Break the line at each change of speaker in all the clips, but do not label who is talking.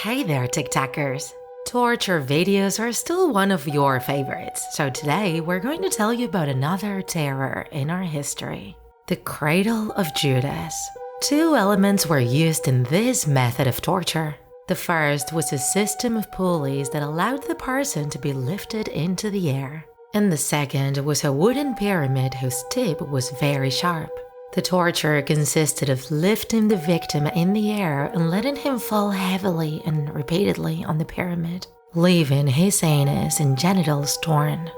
Hey there, TikTakers! Torture videos are still one of your favorites, so today we're going to tell you about another terror in our history. The Cradle of Judas. Two elements were used in this method of torture. The first was a system of pulleys that allowed the person to be lifted into the air. And the second was a wooden pyramid whose tip was very sharp. The torture consisted of lifting the victim in the air and letting him fall heavily and repeatedly on the pyramid, leaving his anus and genitals torn.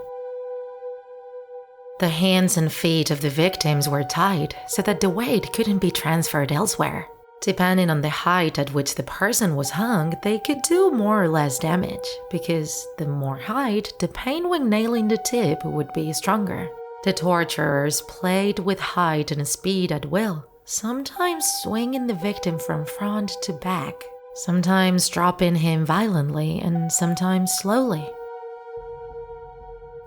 The hands and feet of the victims were tied so that the weight couldn't be transferred elsewhere. Depending on the height at which the person was hung, they could do more or less damage, because the more height, the pain when nailing the tip would be stronger. The torturers played with height and speed at will, sometimes swinging the victim from front to back, sometimes dropping him violently and sometimes slowly.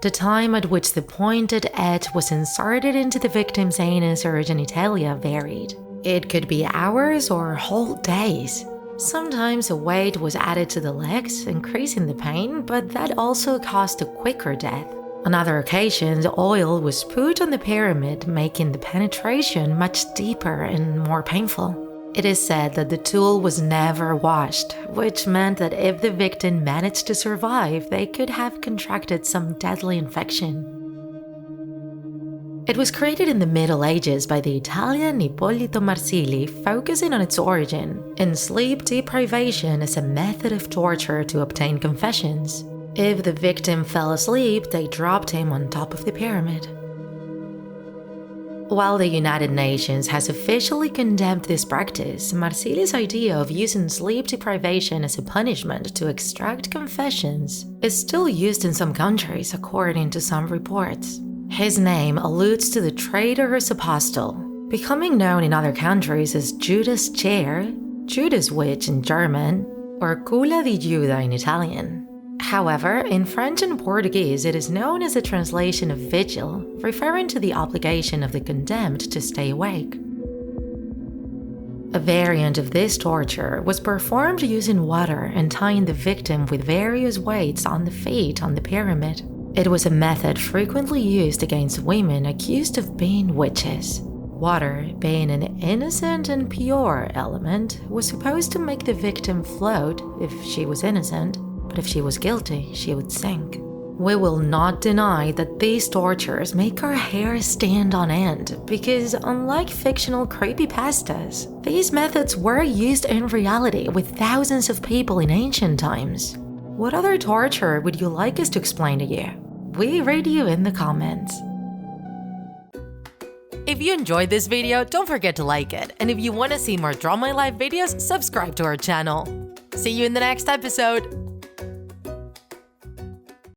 The time at which the pointed edge was inserted into the victim's anus or genitalia varied. It could be hours or whole days. Sometimes a weight was added to the legs, increasing the pain, but that also caused a quicker death. On other occasions, oil was put on the pyramid, making the penetration much deeper and more painful. It is said that the tool was never washed, which meant that if the victim managed to survive, they could have contracted some deadly infection. It was created in the Middle Ages by the Italian Ippolito Marsili, focusing on its origin in sleep deprivation as a method of torture to obtain confessions. If the victim fell asleep, they dropped him on top of the pyramid. While the United Nations has officially condemned this practice, Marsili's idea of using sleep deprivation as a punishment to extract confessions is still used in some countries, according to some reports. His name alludes to the traitorous apostle, becoming known in other countries as Judas chair, Judas witch in German, or culla di Giuda in Italian. However, in French and Portuguese, it is known as a translation of vigil, referring to the obligation of the condemned to stay awake. A variant of this torture was performed using water and tying the victim with various weights on the feet on the pyramid. It was a method frequently used against women accused of being witches. Water, being an innocent and pure element, was supposed to make the victim float if she was innocent, but if she was guilty, she would sink. We will not deny that these tortures make our hair stand on end, because unlike fictional creepypastas, these methods were used in reality with thousands of people in ancient times. What other torture would you like us to explain to you? We read you in the comments. If you enjoyed this video, don't forget to like it, and if you want to see more Draw My Life videos, subscribe to our channel. See you in the next episode!